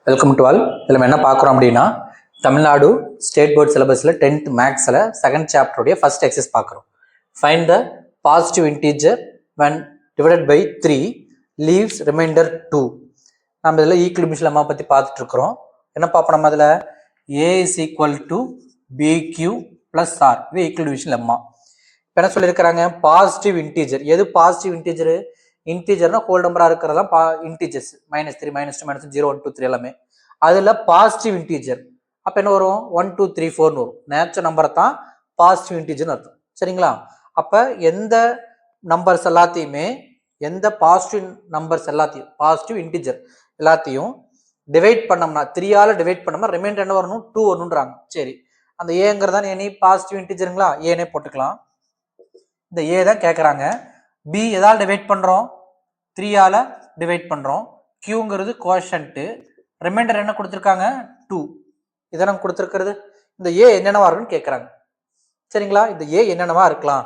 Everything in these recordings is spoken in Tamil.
Welcome to all. இதில் நம்ம என்ன பார்க்குறோம் அப்படின்னா, தமிழ்நாடு ஸ்டேட் போர்ட் சிலபஸில் 10th மேக்ஸில் செகண்ட் சாப்டருடைய ஃபர்ஸ்ட் எக்ஸசைஸ் பார்க்குறோம். Find the positive integer when divided by 3 leaves remainder 2. நம்ம இதில் ஈக்குலிபிரியம் லெம்மா பற்றி பார்த்துட்டு இருக்கிறோம். என்ன பார்ப்போம் நம்ம அதில்? A is equal to BQ plus R. இது ஈக்குலிபிரியம் லெம்மா. இப்போ என்ன சொல்லியிருக்கிறாங்க? Positive integer. எது பாசிட்டிவ் இன்டீஜரு? இன்டீஜர்னா ஹோல் நம்பரா இருக்கிறதெல்லாம் இன்டீஜர்ஸ் -3 -2 -0 1 2 3 எல்லாமே. அதுல பாசிட்டிவ் இன்டீஜர் அப்ப என்ன வரும்? 1 2 3 4 வரும். நேச்சுரல் நம்பரை தான் பாசிட்டிவ் இன்டீஜர்னு அர்த்தம். சரிங்களா? அப்ப எந்த நம்பர்ஸ் எல்லாத்தையுமே, எந்த பாசிட்டிவ் நம்பர்ஸ் எல்லாத்தையும், பாசிட்டிவ் இன்டீஜர் எல்லாத்தையும் டிவைட் பண்ணோம்னா, 3ஆல டிவைட் பண்ணோம்னா ரிமைண்டர் என்ன வரணும்? 2 வரணும்ன்றாங்க. சரி, அந்த ஏங்கிறதான் எனி பாசிட்டிவ் இன்டீஜருங்களா? ஏனே போட்டுக்கலாம். இந்த ஏ தான் கேட்குறாங்க. பி எதால் டிவைட் பண்ணுறோம்? 3ஆல டிவைட் பண்ணுறோம். கியூங்கிறது கோஷன்ட்டு. ரிமைண்டர் என்ன கொடுத்துருக்காங்க? 2. இதை நம்ம கொடுத்துருக்கிறது. இந்த ஏ என்னென்னவா இருக்குன்னு கேட்குறாங்க. சரிங்களா? இந்த ஏ என்னென்னவா இருக்கலாம்?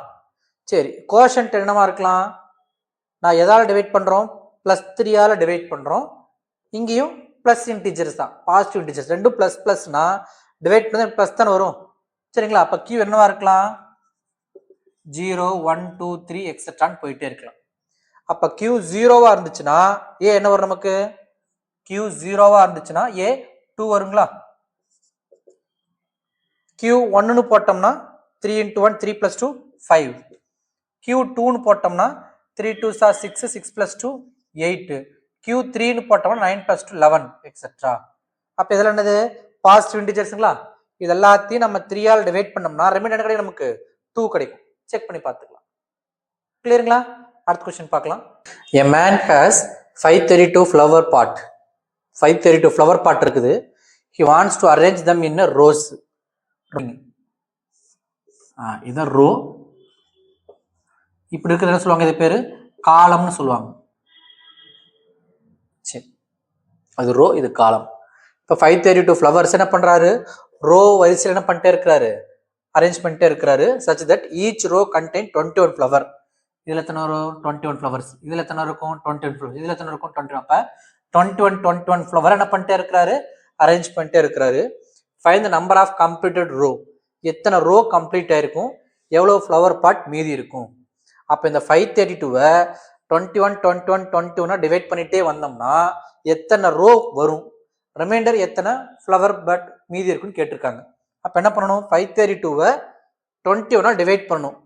சரி, கோஷன்ட் என்னவா இருக்கலாம்? நான் எதால் டிவைட் பண்ணுறோம்? +3ஆல டிவைட் பண்ணுறோம். இங்கேயும் ப்ளஸ் இன்டீஜர்ஸ் தான், பாசிட்டிவ் இன்டீஜர்ஸ். ரெண்டும் ப்ளஸ் ப்ளஸ்னா டிவைட் பண்ணி ப்ளஸ் தானே வரும். சரிங்களா? அப்போ கியூ என்னவா இருக்கலாம்? 0 1 2 3 எக்ஸெட்ரான்னு போயிட்டே இருக்கலாம். அப்ப Q 0வா இருந்துச்சுன்னா ஏ என்ன வரும் நமக்கு? Q 0வா இருந்துச்சுன்னா ஏ 2 வருங்களா? Q 1ன்னு போட்டோம்னா 3 × 1 3 + 2 5. Q 2ன்னு போட்டோம்னா 3 2 6 6 + 2 8. Q 3ன்னு போட்டோம்னா 9 + 2 11 எக்ஸெட்ரா. அப்ப இதெல்லாம் என்னது? பாசிட்டிவ் இன்டிஜர்ஸ்ங்களா? இது எல்லாத்தையும் நம்ம 3ஆல் டிவைட் பண்ணோம்னா ரிமைண்டர் என்ன கிடைக்கும்? நமக்கு 2 கிடைக்கும். செக் பண்ணி பார்த்துக்கலாம். கிளியருங்களா? அடுத்த கொஸ்டின் பார்க்கலாம். A man has 532 flower pot. 532 flower pot இருக்குது. He wants to arrange them in a rows. இது ரோ. இப்படி இருக்கிறது என்ன சொல்லுவாங்க? இது பேரு காலம்னு சொல்லுவாங்க. சரி, அது ரோ, இது காலம். இப்போ 532 ஃப்ளவர்ஸ் என்ன பண்றாரு? ரோ வரிசையில் என்ன பண்ணிட்டே இருக்கிறாரு? அரேஞ்ச் பண்ணிட்டே இருக்கிறாரு. such that each row contain 21 flower. இதுல எத்தனை வரும்? 21 ஃப்ளவர்ஸ். இதுல எத்தனை இருக்கும்? 21 ஃப்ளவர்ஸ். இதுல எத்தனை இருக்கும்? 21. அப்ப 21 ஃப்ளவர் என்ன பண்ணிட்டே இருக்கிறாரு? அரேஞ்ச் பண்ணிட்டே இருக்கிறாரு. Find the number of completed row. எத்தனை ரோ கம்ப்ளீட் ஆயிருக்கும்? எவ்வளவு ஃப்ளவர் பார்ட் மீதி இருக்கும்? அப்ப இந்த 532வை 21 21 21 டிவைட் பண்ணிட்டே வந்தோம்னா எத்தனை ரோ வரும்? ரிமைண்டர் எத்தனை ஃப்ளவர் பார்ட் மீதி இருக்குன்னு கேட்டிருக்காங்க. அப்ப என்ன பண்ணணும்? 532வை 21 டிவைட் பண்ணணும்.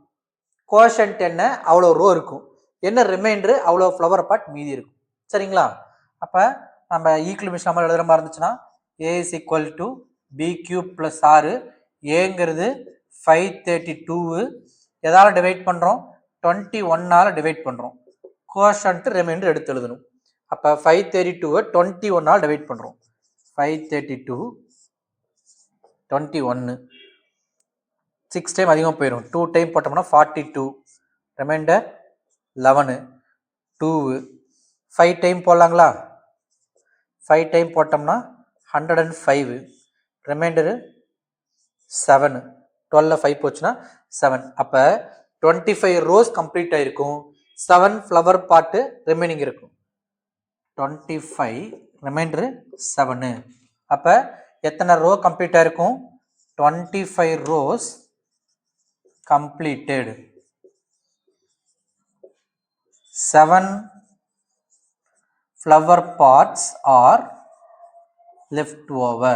கோஷன்ட் என்ன? அவ்வளோ ரோ இருக்கும். என்ன ரிமைண்டர்? அவ்வளோ ஃப்ளவர் பார்ட் மீதி இருக்கும். சரிங்களா? அப்போ நம்ம ஈக்குலிபிரியம் நம்ம எழுதுற மாதிரி இருந்துச்சுன்னா A is equal to BQ plus R. ஏங்கிறது 532 எதால டிவைட் பண்ணுறோம்? 21ஆல் டிவைட் பண்ணுறோம். கோஷன்ட் ரிமைண்டர் எடுத்து எழுதணும். அப்போ 532வை 21ஆல் டிவைட் பண்ணுறோம். 532 21 6 டைம் அதிகமாக போயிடும். 2 டைம் போட்டோம்னா 42. ரிமைண்டர் 11. 2 5 டைம் போடலாங்களா? 5 டைம் போட்டோம்னா 105. ரிமைண்டரு 7. 12 5 போச்சுன்னா 7. அப்போ 25 ரோஸ் கம்ப்ளீட் ஆயிருக்கும். 7 ஃப்ளவர் பார்ட்டு ரிமைனிங் இருக்கும். 25 ரிமைண்டரு 7. அப்போ எத்தனை ரோ கம்ப்ளீட் ஆயிருக்கும்? 25 rose completed. 7 flower pots are left over.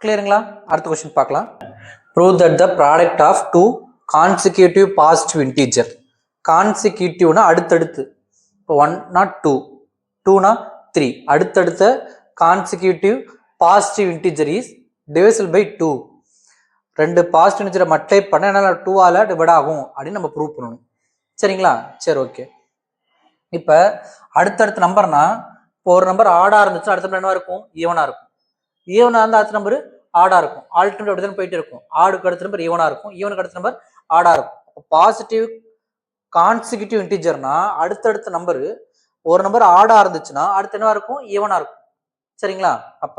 கிளியருங்களா? அடுத்த கொஸ்டின் பார்க்கலாம். Prove that the product of two consecutive positive integer. கான்சிக்யூட்டிவ்னா அடுத்தடுத்து. இப்போ 1 2, 2 3. அடுத்தடுத்த consecutive positive integer is divisible by 2. ரெண்டு பாசிட்டிவ் இன்டிஜரை மல்டிப்ளை பண்ண என்னால் 2ஆல் டிவைட் ஆகும் அப்படின்னு நம்ம ப்ரூவ் பண்ணணும். சரிங்களா? சரி, ஓகே. இப்போ அடுத்தடுத்த நம்பர்னா, இப்போ ஒரு நம்பர் ஆடா இருந்துச்சுன்னா அடுத்த நம்பர் என்ன இருக்கும்? ஈவனா இருக்கும். ஈவனா இருந்தால் அடுத்த நம்பர் ஆடா இருக்கும். ஆல்டர்னேட் அப்படி தான் போயிட்டு இருக்கும். ஆடுக்கு அடுத்த நம்பர் ஈவனா இருக்கும், ஈவனுக்கு அடுத்த நம்பர் ஆடா இருக்கும். பாசிட்டிவ் கான்சிக்யூட்டிவ் இன்டிஜர்னா அடுத்தடுத்த நம்பர், ஒரு நம்பர் ஆடா இருந்துச்சுன்னா அடுத்த என்ன இருக்கும்? ஈவனா இருக்கும். சரிங்களா? அப்ப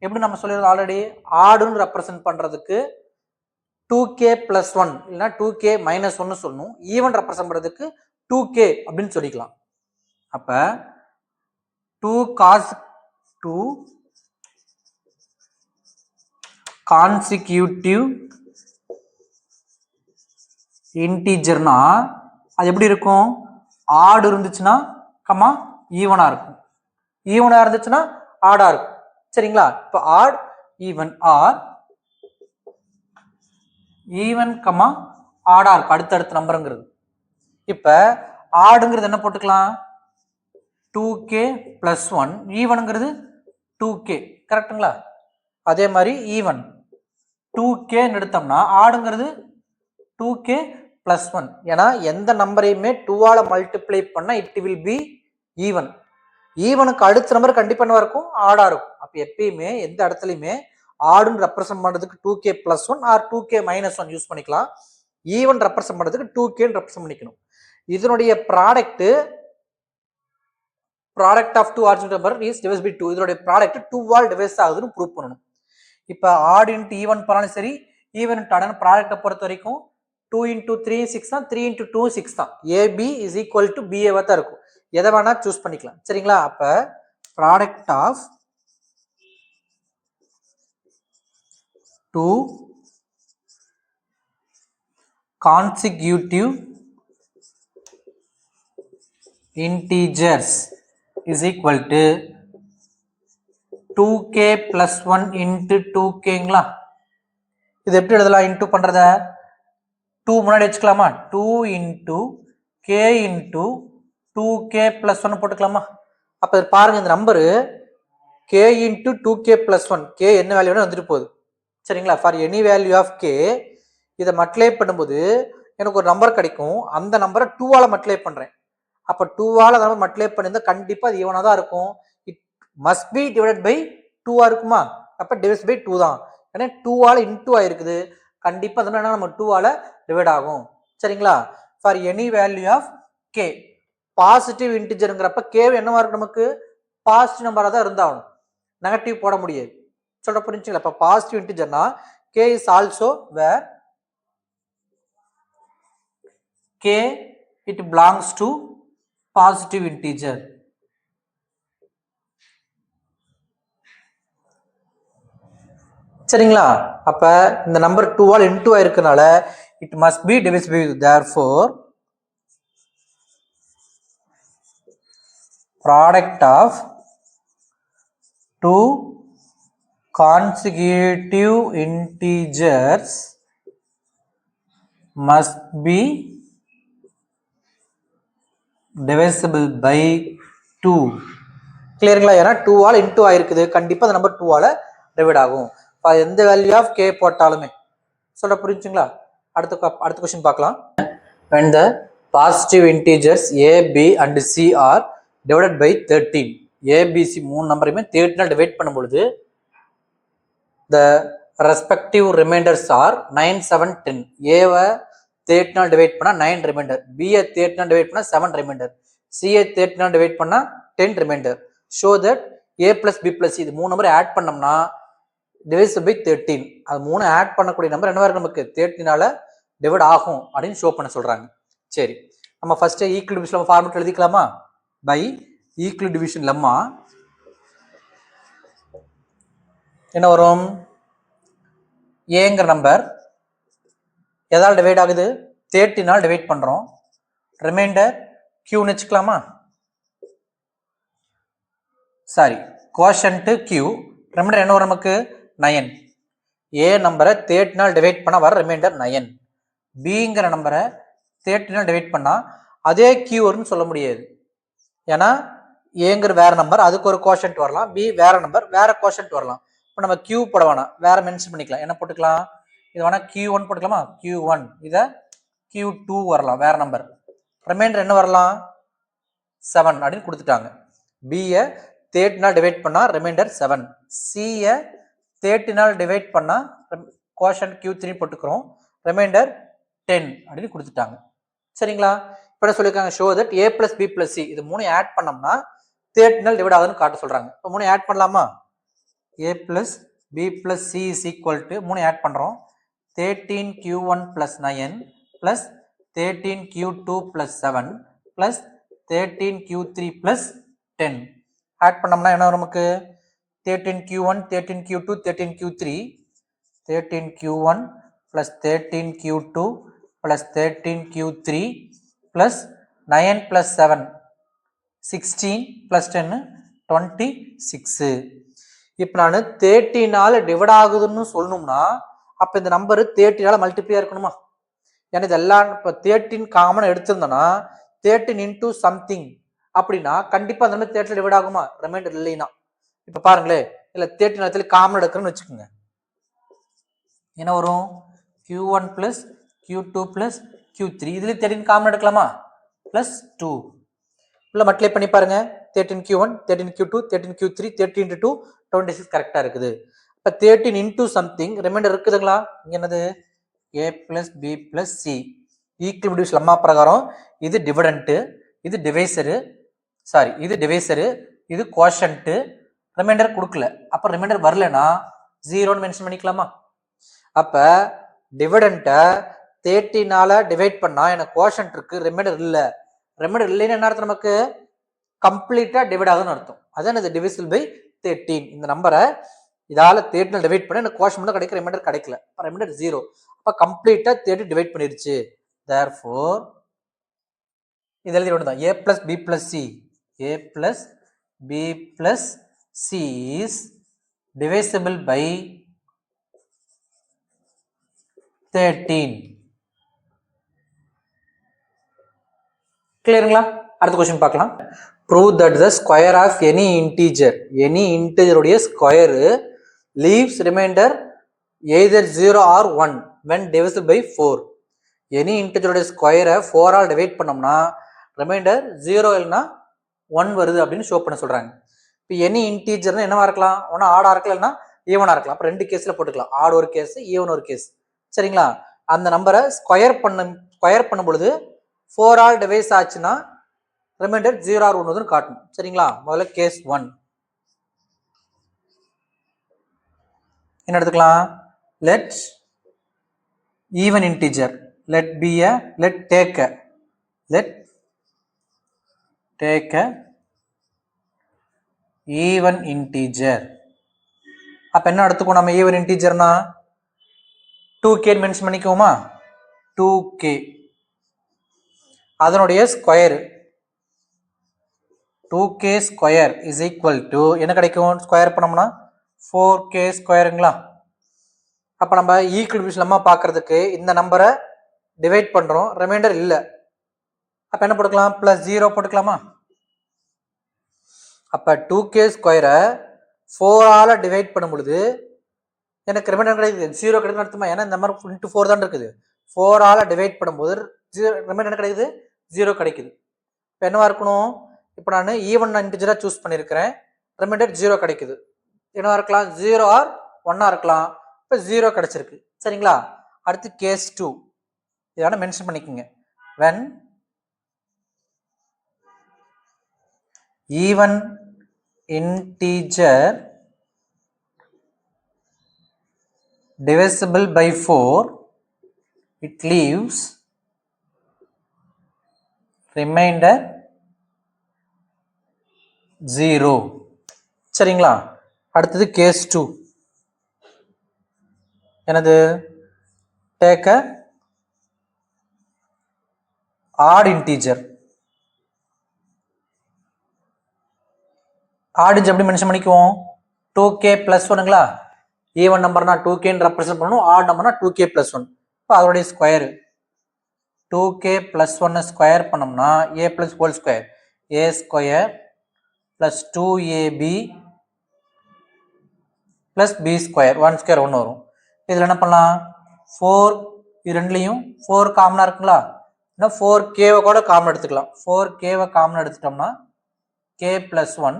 எப்படி நம்ம சொல்லிடுறோம்? ஆல்ரெடி ஆடுன்னு ரெப்ரசென்ட் பண்றதுக்கு 2k + 1 இல்லைன்னா 2k - 1 சொல்லணும். ஈவன் ரெப்ரசென்ட் பண்றதுக்கு 2k அப்படின்னு சொல்லிக்கலாம். அப்ப 2 cos 2 consecutive இன்டீஜர்னா அது எப்படி இருக்கும்? ஆட் இருந்துச்சுன்னா கமா ஈவனா இருக்கும், ஈவனா இருந்துச்சுன்னா ஆடா இருக்கும். சரிங்களா? இப்போ odd even or even comma ஆடா இருக்கும் அடுத்தடுத்த நம்பருங்கிறது. இப்ப ஆடுங்கிறது என்ன போட்டுக்கலாம்? 2k + 1, ஈவனுங்கிறது 2k. கரெக்டுங்களா? அதே மாதிரி ஈவன் 2k எடுத்தோம்னா ஆடுங்கிறது 2k + 1. ஏன்னா எந்த நம்பரையுமே 2ஆல மல்டிப்ளை பண்ணா இட் வில் பி ஈவன். ஈவனுக்கு அடுத்த நம்பர் கண்டிப்பா என்ன இருக்கும்? ஆடா இருக்கும். அப்ப எப்பயுமே எந்த இடத்துலயுமே ஆடுன்னு ரெப்ரசென்ட் பண்றதுக்கு 2k + 1 ஆர் 2k - 1 யூஸ் பண்ணிக்கலாம். ஈவன் ரெப்ரசென்ட் பண்றதுக்கு 2k ரெப்ரசென்ட் பண்ணிக்கணும். இதனுடைய product of two original number is divides by 2. இதனுடைய ப்ராடக்ட் 2ஆல் டிவைஸ் ஆகுதுன்னு ப்ரூவ் பண்ணணும். இப்போ ஆட் இன்ட்டு ஈவன் பண்ணாலும் சரி, ஈவன் ஆடான ப்ராடக்ட்டை பொறுத்த வரைக்கும் 2 × 3 6 தான், 3 × 2 6 தான். ஏபி இஸ் ஈக்குவல் டு பிஏவா தான் இருக்கும். எதை வேணா சூஸ் பண்ணிக்கலாம். சரிங்களா? அப்ப product of 2 consecutive integers is equal to 2k + 1 × 2kங்களா? இது எப்படி எழுதலாம்? இன்டூ பண்றத 2 முன்னாடி வச்சுக்கலாமா? 2 × k × 2k + 1 போட்டுக்கலாமா? அப்ப பாருங்க, இந்த நம்பரு k × 2k + 1, k என்ன வேல்யூ வந்துட்டு போகுது. சரிங்களா? For any value of k இதை மல்டிப்ளை பண்ணும்போது எனக்கு ஒரு நம்பர் கிடைக்கும். அந்த நம்பரை 2ஆல மல்டிப்ளை பண்றேன். அப்ப 2ஆல நம்ம மல்டிப்ளை பண்ணிருந்தா கண்டிப்பா அது ஈவனா தான் இருக்கும். It must be divided by 2ஆ இருக்குமா? அப்ப டிவைஸ் பை 2 தான். ஏன்னா 2ஆல இன்டூ ஆயிருக்குது. கண்டிப்பா அது என்ன நம்ம 2ஆல டிவைட் ஆகும். சரிங்களா? For any value of k positive இன்டிஜர்ங்கிறப்ப k என்னவா இருக்கு? நமக்கு பாசிட்டிவ் நம்பரா தான் இருந்தாகணும். நெகட்டிவ் போட முடியாது. சொல்ற புரிஞ்சுங்களா? இப்ப positive இன்டிஜர்னா k is also where k it belongs to positive integer. சரிங்களா? அப்ப இந்த நம்பர் 2ஆல் இன்டூ ஆயிருக்கனால it must be divisible by 2. Therefore product of 2 consecutive integers must be divisible by 2. கிளியருங்களா? ஏன்னா 2ஆல் இன்டூ ஆயிருக்குது. கண்டிப்பா அந்த நம்பர் 2ஆல டிவைட் ஆகும். எந்த வேல்யூ ஆஃப் k போட்டாலுமே. சொல்ற புரிஞ்சுங்களா? அடுத்த क्वेश्चन பார்க்கலாம். When the positive integers a, b and c are divided by 13, a, b, c மூணு நம்பரையுமே 13ஆல் டிவைட் பண்ணும்பொழுது the respective remainders are 9, 7, 10. a-வை 13ஆல் டிவைட் பண்ணா 9 ரிமைண்டர், b-யை 13ஆல் டிவைட் பண்ணா 7 ரிமைண்டர், c-யை 13ஆல் டிவைட் பண்ணா 10 reminder. show that a plus b plus c இது மூணு நம்பரை ஆட் பண்ணோம்னா டிவைஸ் பை 13. அது மூணு ஆட் பண்ணக்கூடிய நம்பர் என்னவா இருக்கு? நமக்கு 13ஆல டிவைட் ஆகும் அப்படின்னு ஷோ பண்ண சொல்றாங்க. சரி, நம்ம ஃபர்ஸ்ட் ஈக்குவல் டிவிஷன் ஃபார்முலா எழுதிக்கலாமா? பை ஈக்குவல் டிவிஷன் லெம்மா என்ன வரும்? ஏங்கிற நம்பர் எதால் டிவைட் ஆகுது? 13ஆல் டிவைட் பண்றோம். ரிமைண்டர் கியூன்னு வச்சுக்கலாமா? Sorry, quotient Q. ரிமைண்டர் என்ன வரும் நமக்கு? 9. ஏ நம்பரை 13ஆல் டிவைட் பண்ணா வர ரிமைண்டர் 9. பிங்கிற நம்பரை 13ஆல் டிவைட் பண்ணா அதே கியூ வரும்னு சொல்ல முடியாது. ஏன்னா ஏங்கிற வேற நம்பர், அதுக்கு ஒரு கோஷன்ட் வரலாம். பி வேற நம்பர், வேற கோஷன்ட் வரலாம். இப்போ நம்ம கியூ போட வேணாம், வேற மென்ஷன் பண்ணிக்கலாம். என்ன போட்டுக்கலாம்? இது வேணா Q1 போட்டுக்கலாமா? Q1 இதை Q2 வரலாம், வேற நம்பர். ரிமைண்டர் என்ன வரலாம்? 7 அப்படின்னு கொடுத்துட்டாங்க. பியை 13ஆல் டிவைட் பண்ணா ரிமைண்டர் 7. சியை 13ஆல் டிவைட் பண்ணா கோஷன்ட் Q3 போட்டுக்கிறோம். ரிமைண்டர் 10 அப்படின்னு கொடுத்துட்டாங்க. சரிங்களா? இப்போ சொல்லியிருக்காங்க show that a plus b plus c இது மூணு ஆட் பண்ணோம்னா 13ஆல் டிவைட் ஆகுதுன்னு காட்ட சொல்றாங்க. இப்போ மூணு ஆட் பண்ணலாமா? a plus b plus c is equal to மூணு ஆட் பண்றோம். 13q1 plus 9 plus 13q2 plus 7 plus 13q3 plus 10. Add பண்ணோம்னா என்ன வரும் நமக்கு 13q1 13q2 13q3 13q1 plus 13q2 plus 13q3 plus 9 plus 7 16 plus 10 26. இப்போ நான் 13 டிவைட் ஆகுதுன்னு சொல்லணும்னா அப்போ இந்த நம்பர் 13 மல்டிப்ளை இருக்கணுமா? ஏன்னா இதெல்லாம் இப்போ 13 காமன் எடுத்திருந்தோன்னா 13 இன்டூ சம்திங் அப்படின்னா கண்டிப்பாக அந்த மாதிரி 13 டிவைட் ஆகுமா? ரிமைண்டர் இல்லைன்னா இப்போ பாருங்களேன், இல்லை 13 இடத்துல காமன் எடுக்கிறேன்னு வச்சுக்கோங்க. என்ன வரும்? q1 plus q2 plus q3 இதுல 13 காமன் எடுக்கலாமா? plus 2 உள்ள மல்டிப்ளை பண்ணி பாருங்க. 13q1 13q2 13q3 13 into 2 26 கரெக்டா இருக்குது. இப்போ 13 into something ரிமைண்டர் இருக்குதுங்களா? இங்க என்னது? a plus b plus c equal division lemma பிரகாரம் இது டிவிடெண்ட், இது டிவைசரு, சாரி இது டிவைசரு, இது கோஷன்ட். ரிமைண்டர் கொடுக்கல, அப்போ ரிமைண்டர் வரலன்னா 0ன்னு மென்ஷன் பண்ணிக்கலாமா? அப்போ டிவிடெண்ட்டை 13 டிவைட் பண்ணா எனக்கு கோஷன்ட் இருக்கு, ரிமைண்டர் இல்லை. ரிமைண்டர் இல்லைன்னு என்ன அர்த்தம்? நமக்கு கம்ப்ளீட்டா டிவைட் ஆகுதுன்னு அர்த்தம். அதான் இது டிவிசிபிள் பை 13. இந்த நம்பரை இதால 13 டிவைட் பண்ண எனக்கு கோஷன் மட்டும் கிடைக்கும், ரிமைண்டர் கிடைக்கல. ரிமைண்டர் 0. அப்போ கம்ப்ளீட்டா 13 டிவைட் பண்ணிருச்சு. therefore இது எழுதி விடுதான் a plus b plus c, a plus b plus c is divisible by 13. கிளியருங்களா? அடுத்த கொஸ்டின் பார்க்கலாம். prove that the square of any integer உடைய square leaves remainder either 0 or 1 when divisible by 4. Any இன்டிஜரோட ஸ்கொயரை 4 டிவைட் பண்ணோம்னா ரிமைண்டர் 0 இல்லைன்னா 1 வருது அப்படின்னு ஷோ பண்ண சொல்றாங்க. இப்போ எனி இன்டிஜர்னா என்னவா இருக்கலாம்? ஒன்னா ஆடா இருக்கலாம், இல்லைன்னா ஈவனா இருக்கலாம். அப்போ 2 கேஸ்ல போட்டுக்கலாம், ஆட் ஒரு கேஸ் ஈவன் ஒரு கேஸ். சரிங்களா? அந்த நம்பரை ஸ்கொயர் பண்ணும் பொழுது 4 டிவைஸ் ஆச்சுன்னா ரிமைண்டர் 0 or 1 வந்து காட்டணும். சரிங்களா? முதல்ல கேஸ் 1 என்ன எடுத்துக்கலாம்? let even integer, let take a even integer. அப்ப என்ன எடுத்துக்கோ? நம்ம even integerனா 2k மென்ஷன் பண்ணிக்குவோமா? 2k அதனுடைய square 2k square is equal to என்ன கிடைக்கும்? ஸ்கொயர் பண்ணோம்னா 4k ஸ்கொயருங்களா? அப்போ நம்ம ஈக்குவல் டிவிஷன் நம்ம பார்க்கறதுக்கு இந்த நம்பரை டிவைட் பண்ணுறோம், ரிமைண்டர் இல்லை. அப்போ என்ன போட்டுக்கலாம்? ப்ளஸ் 0 போட்டுக்கலாமா? அப்போ 2k ஸ்கொயரை 4 டிவைட் பண்ணும் பொழுது எனக்கு ரிமைண்டர் கிடைக்குது, 0 கிடைக்குதுன்னு அர்த்தமா? ஏன்னா இந்த மாதிரி இன்ட்டு 4 தான் இருக்குது. 4 டிவைட் பண்ணும்போது ரிமைண்டர் என்ன கிடைக்குது? 0 கிடைக்குது. இப்போ என்னவா இருக்கணும்? இப்போ நான் ஈவன் இன்டிஜராக சூஸ் பண்ணியிருக்கிறேன், ரிமைண்டர் 0 கிடைக்குது. என்னவா இருக்கலாம்? 0 or 1 இருக்கலாம். இப்போ 0 கிடைச்சிருக்கு. சரிங்களா? அடுத்து கேஸ் 2 இதான மென்ஷன் பண்ணிக்கோங்க. when even integer divisible by 4 it leaves remainder 0. சரிங்களா? அடுத்தது கேஸ் 2 என்னது? take a odd integer. odd எப்படி மென்ஷன் பண்ணிக்குவோம்? 2k plus 1ங்களா? ஈவன் நம்பர்னா 2k ரெப்ரசென்ட் பண்ணணும், ஆட் நம்பர்னா 2k plus 1. இப்போ அதோடைய ஸ்கொயர் 2k plus 1 ஸ்கொயர் பண்ணோம்னா a plus whole square, a square plus 2ab plus b square, 1 square 1 வரும். இதில் என்ன பண்ணலாம்? 4 இது ரெண்டுலையும் 4 காமனாக இருக்குங்களா? இன்னும் 4kவை கூட காமன் எடுத்துக்கலாம். 4kவை காமன் எடுத்துட்டோம்னா k plus 1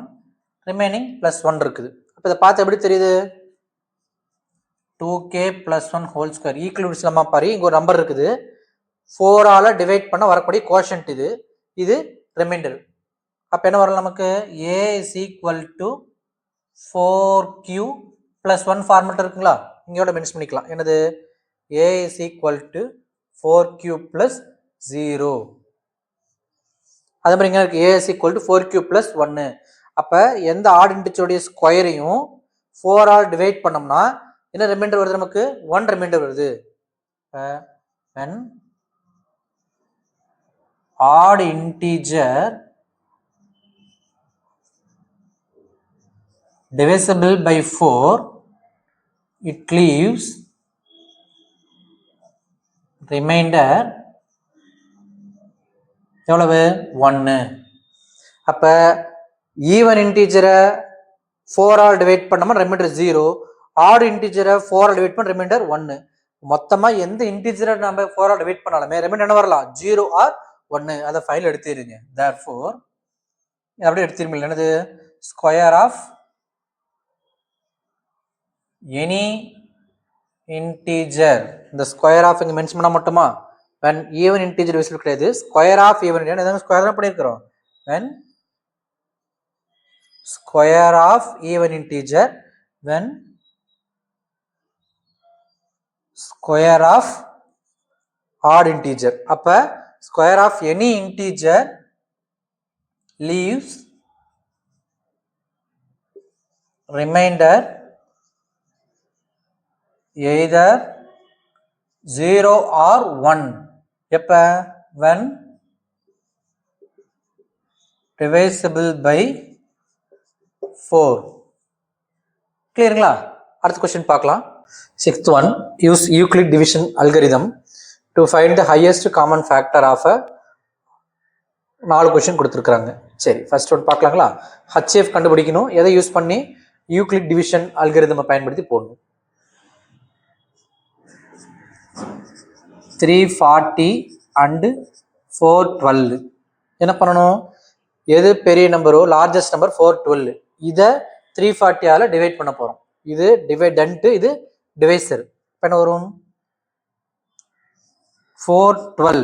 ரிமைனிங் plus 1 இருக்குது. அப்போ இதை பார்த்து எப்படி தெரியுது? 2k plus 1 whole square equal division பாரு, இங்கே ஒரு நம்பர் இருக்குது, 4 டிவைட் பண்ண வரக்கூடிய கோஷன்ட் இது, இது ரிமைண்டர். அப்போ என்ன வரலாம் நமக்கு? a is equal to 4q plus 1 format இருக்குங்களா? இங்கோட மென்ஷன் பண்ணிக்கலாம். என்னது? a is equal to 4q plus 0. அதே மாதிரி இங்கே இருக்கு a is equal to 4q plus 1. அப்போ எந்த ஆட் இன்டிஜருடைய ஸ்கொயரையும் 4 ஆல் டிவைட் பண்ணோம்னா என்ன ரிமைண்டர் வருது நமக்கு 1 ரிமைண்டர் வருது. when odd integer divisible by 4 it leaves remainder எவ்வளவு 1. அப்போ ஈவன் இன்டீஜரை 4 ஆல் டிவைட் பண்ணோம்னா ரிமைண்டர் 0, ஆட் இன்டீஜரை 4 ஆல் டிவைட் பண்ண ரிமைண்டர் 1. மொத்தமாக எந்த இன்டீஜரை நம்ம 4 ஆல் டிவைட் பண்ணாலுமே ரிமைண்டர் என்ன வரலாம் 0 ஆர் 1. அதை ஃபைல் எடுத்துருங்க. therefore அப்படியே எடுத்துருங்க. என்னது ஸ்கொயர் ஆஃப் எனி இன்டீஜர். இந்த ஸ்கொயர் ஆஃப் இங்கே மென்ஷன் பண்ண மட்டுமா when even integer divisible கிடையாது, square of even integer square தான் பண்ணியிருக்கிறோம். when square of even integer when square of odd integer. அப்ப square of any integer leaves remainder either 0 or 1. எப்ப when divisible by 4. கிளியருங்களா? அடுத்த கொஸ்டின் பார்க்கலாம். 6th one, use Euclid division algorithm to find the highest common factor of a 4 question கொடுத்துருக்குறாங்க. சரி, ஃபர்ஸ்ட் ஒன் பார்க்கலாங்களா? HCF கண்டுபிடிக்கணும். எதை யூஸ் பண்ணி? யூக்ளிட் டிவிஷன் அல்காரிதமை பயன்படுத்தி போடணும். 340 and 412 என்ன பண்ணணும்? எது பெரிய நம்பரோ லார்ஜஸ்ட் நம்பர் 412, இதை 340ஆல டிவைட் பண்ண போறோம். இது டிவைடன்ட், இது டிவைசர். இப்போ என்ன வரும்? 412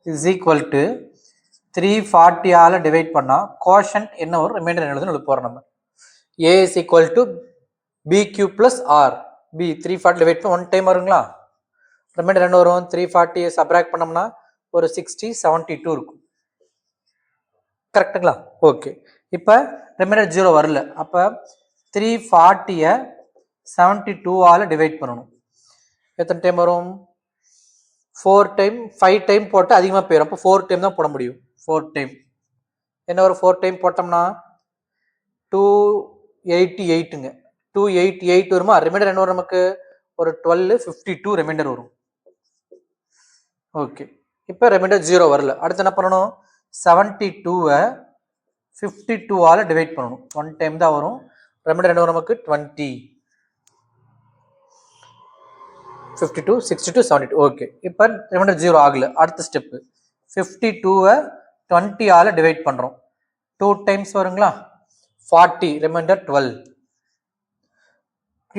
இஸ் ஈக்குவல் டு 340ஆல டிவைட் பண்ணா கோஷன்ட் என்ன வரும்? ரிமைண்டர் என்ன எழுத போறோம் நம்ம. A is equal to BQ plus R. B 340 divide பண்ண 1 டைம் வருங்களா? ரிமைண்டர் என்ன வரும்? 340 சப்ராக்ட் பண்ணோம்னா ஒரு 60 72 இருக்கும். கரெக்டுங்களா? ஓகே. இப்போ ரிமைண்டர் 0 வரல. அப்போ 340 72ஆல டிவைட் பண்ணணும். எத்தனை டைம் வரும்? 4 டைம். 5 டைம் போட்டு அதிகமாக போயிடும். அப்போ 4 டைம் தான் போட முடியும். 4 டைம் என்ன வரும்? 4 டைம் போட்டோம்னா 288ங்க. 288 வருமா? ரிமைண்டர் என்ன வரும் நமக்கு? ஒரு 1252 ரிமைண்டர் வரும். ஓகே. இப்போ ரிமைண்டர் 0 வரல. அடுத்து என்ன பண்ணணும்? 72 52ஆல டிவைட் பண்ணணும். 1 டைம் தான் வரும். ரிமைண்டர் என்ன வரும் நமக்கு? 20 52 62 72. ஓகே. இப்போ ரிமைண்டர் 0 ஆகல. அடுத்த ஸ்டெப்பு 52 20ஆல டிவைட் பண்றோம். 2 டைம்ஸ் வருங்களா? 40 ரிமைண்டர் 12.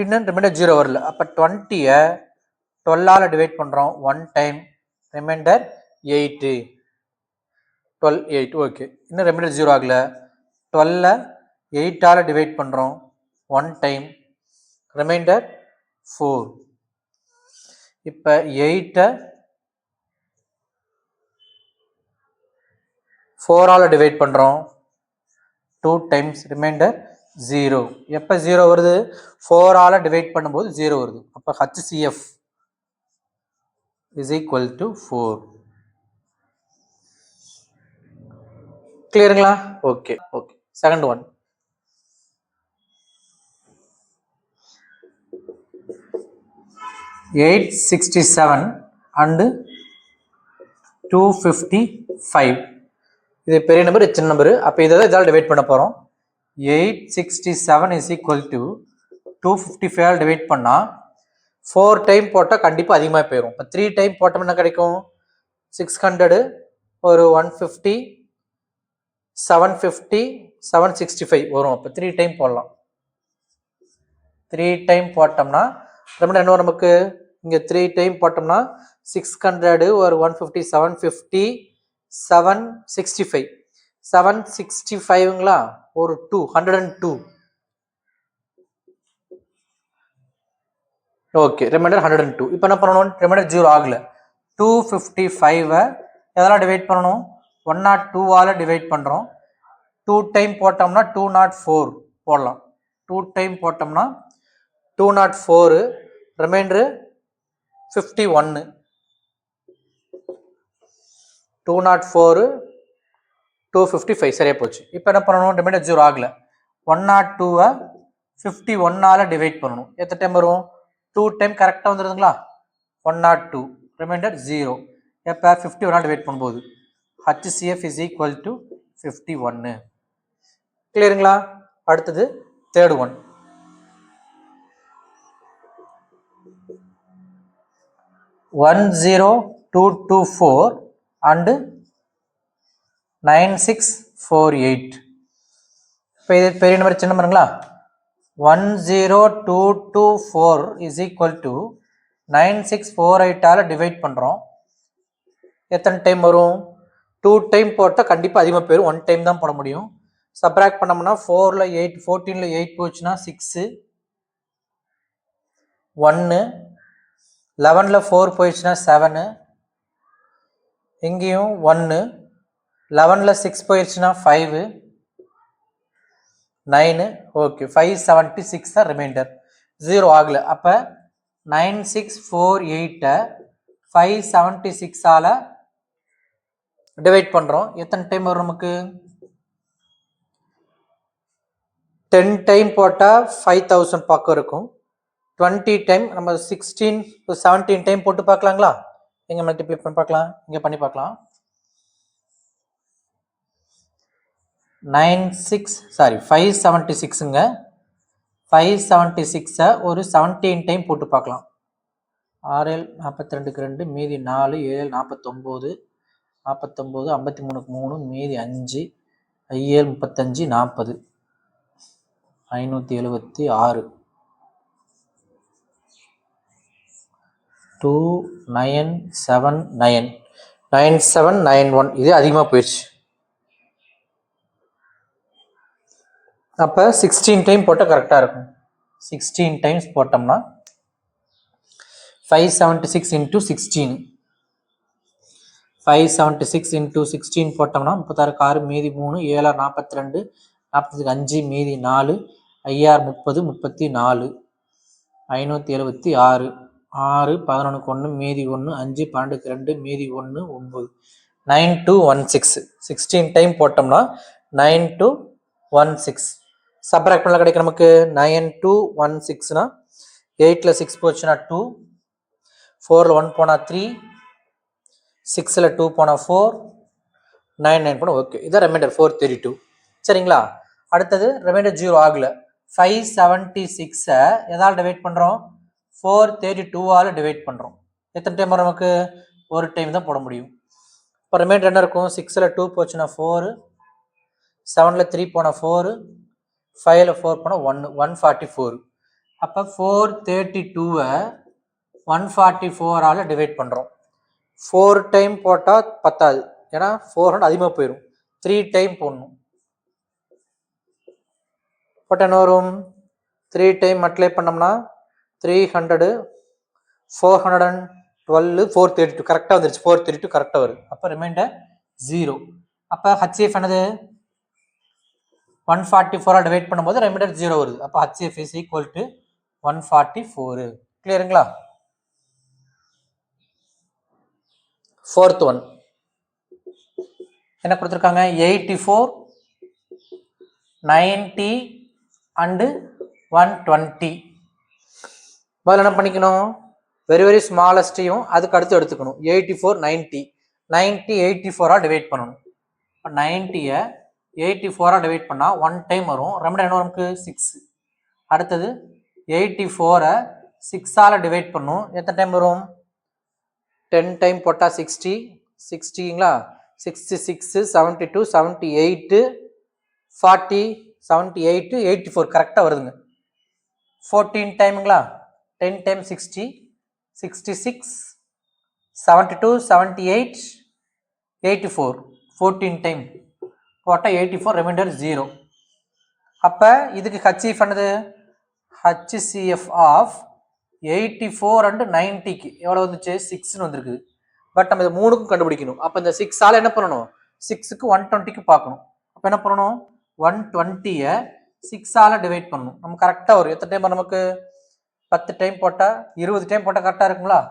இன்னும் ரிமைண்டர் 0 வரல. அப்போ 20 12ஆல டிவைட் பண்றோம். 1 டைம் ரிமைண்டர் 8 12 8. ஓகே. இன்னும் ரிமைண்டர் 0 ஆகல. 12 8ஆல டிவைட் பண்றோம். 1 டைம் ரிமைண்டர் 4. இப்போ 8 4ஆல டிவைட் பண்றோம். 2 டைம்ஸ் ரிமைண்டர் 0. எப்போ 0 வருது? 4ஆல டிவைட் பண்ணும்போது 0 வருது. அப்போ HCF is equal to 4. கிளியருங்களா? Okay. Okay. Second one. 867 and 255. இது பெரிய நம்பர், சின்ன நம்பர். அப்போ இதை இதால் டிவைட் பண்ண போகிறோம். 867 is equal to 255 டிவைட் பண்ணால் 4 டைம் போட்டால் கண்டிப்பாக அதிகமாக போயிடும். இப்போ 3 டைம் போட்டோம்னா கிடைக்கும் 600, ஒரு 150, 750, 765 வரும். அப்போ 3 டைம் போடலாம். 3 டைம் போட்டோம்னா ரிமைண்டர் என்ன வரும் நமக்கு? இங்கே 3 டைம் போட்டோம்னா 600, ஒரு 150, 750, 765. 765ங்களா? ஒரு 202. ஓகே. ரிமைண்டர் 102. இப்போ என்ன பண்ணணும்? ரிமைண்டர் 0 ஆகல. 255 எதெல்லாம் டிவைட் பண்ணணும்? 102ஆல டிவைட் பண்ணுறோம். 2 டைம் போட்டோம்னா 204 போடலாம். 2 டைம் போட்டோம்னா 204, ரிமைண்டர் 51. 204 255 சரியா போச்சு. இப்போ என்ன பண்ணணும், ரிமைண்டர் 0 ஆகல. 102 51ஆல டிவைட் பண்ணணும். எத்தனை டைம் வரும், 2 டைம் கரெக்டாக வந்துடுதுங்களா. 102 ரிமைண்டர் 0. எப்போ 51ஆல் டிவைட் பண்ணும்போது HCF is equal to 51. கிளியருங்களா. அடுத்தது தேர்ட் ஒன். 10224 and 9648. இப்போ இது பெரிய நம்பர் சின்ன நம்பருங்களா. 10224 is equal to 9648ஆல் டிவைட் பண்ணுறோம். எத்தனை டைம் வரும், 2 டைம் போட்டால் கண்டிப்பாக அதிகமாக போயிடும். 1 டைம் தான் போட முடியும். சப்ராக்ட் பண்ணோம்னா 4ல் 8, 14ல் 8 போச்சுன்னா 6, 1, 11ல் 4 போயிடுச்சுன்னா 7, இங்கேயும் 1, 11ல் 6 போயிடுச்சுன்னா 5, 9. ஓகே, 576 தான் ரிமைண்டர். 0 ஆகல. அப்போ 9648 576ஆல் டிவைட் பண்ணுறோம். எத்தனை டைம் வரும் நமக்கு, 10 டைம் போட்டால் 5000 பக்கம் இருக்கும். 20 டைம் நம்ம 16 17 டைம் போட்டு பார்க்கலாங்களா. எங்கே மல்டிப்ளை பண்ணி பார்க்கலாம், இங்கே பண்ணி பார்க்கலாம். 576ங்க. 576 ஒரு 17 டைம் போட்டு பார்க்கலாம். 6 42க்கு 2 மீதி 4, 7 49, 49 53க்கு 3 மீதி 5, 5 35 40, 576 2979 9791. இது அதிகமாக போயிடுச்சு. அப்போ 16 டைம் போட்டால் கரெக்டாக இருக்கும். 16 டைம்ஸ் போட்டோம்னா 576 into 16, 576 into 16 போட்டோம்னா 36 6 மீதி 3, 7 42, 45 மீதி 4, 5 30 34, 576 6 11க்கு 1 மீதி 1, 5 12க்கு 2 மீதி 1 9, 9216. 16 டைம் போட்டோம்னா 9216. சப்ராக்ட் பண்ணலாம் கிடைக்கும் நமக்கு. 9216னா 8ல் 6 போச்சுன்னா 2, 4ல் 1 போனால் 3, 6ல் 2 போனால் 4, 9 9 போனால் ஓகே. இதான் ரிமைண்டர் 432. சரிங்களா. அடுத்தது ரிமைண்டர் 0 ஆகல. 576 எதால் டிவைட் பண்ணுறோம், 432ஆல் டிவைட் பண்ணுறோம். எத்தனை டைம் வரும் நமக்கு, ஒரு டைம் தான் போட முடியும். இப்போ ரிமைண்டர் என்ன இருக்கும், 6ல் 2 போச்சுன்னா 4, 7ல் 3 போனால் 4, 5ல் 4 போனால் 1, 144. அப்போ 432 144ஆல் டிவைட் பண்ணுறோம். 4 டைம் போட்டால் பத்தாது, ஏன்னா 400 அதிகமாக போயிடும். 3 டைம் போடணும். போட்டால் என்ன வரும், 3 டைம் மல்டிப்ளை பண்ணோம்னா 300, 412, 432 கரெக்டாக வந்துருச்சு. 432 கரெக்டாக வருது. அப்போ ரிமைண்டர் 0. அப்போ HCF என்னது, 144ஆல் டிவைட் பண்ணும்போது ரிமைண்டர் 0 வருது. அப்போ HCF is equal to 144. கிளியருங்களா. ஃபோர்த் ஒன் என்ன கொடுத்துருக்காங்க, 84, 90 and 120. முதல்ல என்ன பண்ணிக்கணும், வெரி வெரி ஸ்மாலஸ்டையும் அதுக்கு அடுத்து எடுத்துக்கணும். 84 90 90 84ஆல் டிவைட் பண்ணணும். இப்போ 90யை 84ஆல் டிவைட் பண்ணால் 1 டைம் வரும். ரெமண்டர் என்ன நமக்கு 6. அடுத்தது 84ஐ 6ஆல் டிவைட் பண்ணும். எத்தனை டைம் வரும், 10 டைம் போட்டால் 60, 60ங்களா, 66 72 78 40 78 84 கரெக்டாக வருதுங்க. 14 டைமுங்களா, 10 டைம் 60, 66 72 78 84 14 டைம் போட்டால் 84, ரிமைண்டர் 0. அப்போ இதுக்கு HCF என்னது, HCF ஆஃப் 84 and 90க்கு எவ்வளோ வந்துச்சு, 6ன்னு வந்துருக்குது. பட் நம்ம இது 3க்கும் கண்டுபிடிக்கணும். அப்போ இந்த 6ஆல் என்ன பண்ணணும், 6க்கு 120க்கு பார்க்கணும். அப்போ என்ன பண்ணணும், 120-ஐ 6ஆல் டிவைட் பண்ணணும். நம்ம கரெக்டாக வரும். எத்தனை டைம் நமக்கு 10 டைம் போட்டால் 20 டைம் போட்டால் கரெக்டாக இருக்குங்களா?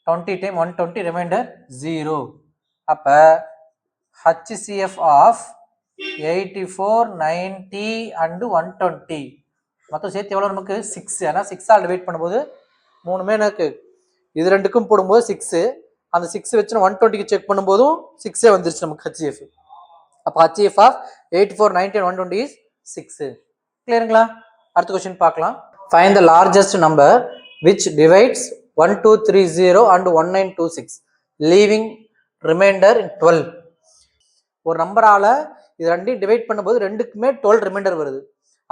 20 டைம் 120 ரிமைண்டர் 0. அப்போ HCF ஆஃப் 84, 90 அண்டு 120 மொத்தம் சேர்த்து எவ்வளோ நமக்கு 6. ஏன்னா 6ஆல் டிவைட் பண்ணும்போது மூணுமே எனக்கு இது ரெண்டுக்கும் போடும்போது 6. அந்த 6 வச்சு 120க்கு செக் பண்ணும்போதும் 6ஏ வந்துருச்சு நமக்கு HCF. அப்போ HCF ஆஃப் 84, 90 and 120 is 6. கிளியருங்களா? அடுத்த கொஸ்டின் பார்க்கலாம். Find the largest number which divides 1230 and 1926 leaving remainder in 12. ஒரு நம்பரால் இது ரெண்டையும் டிவைட் பண்ணும்போது ரெண்டுக்குமே 12 ரிமைண்டர் வருது.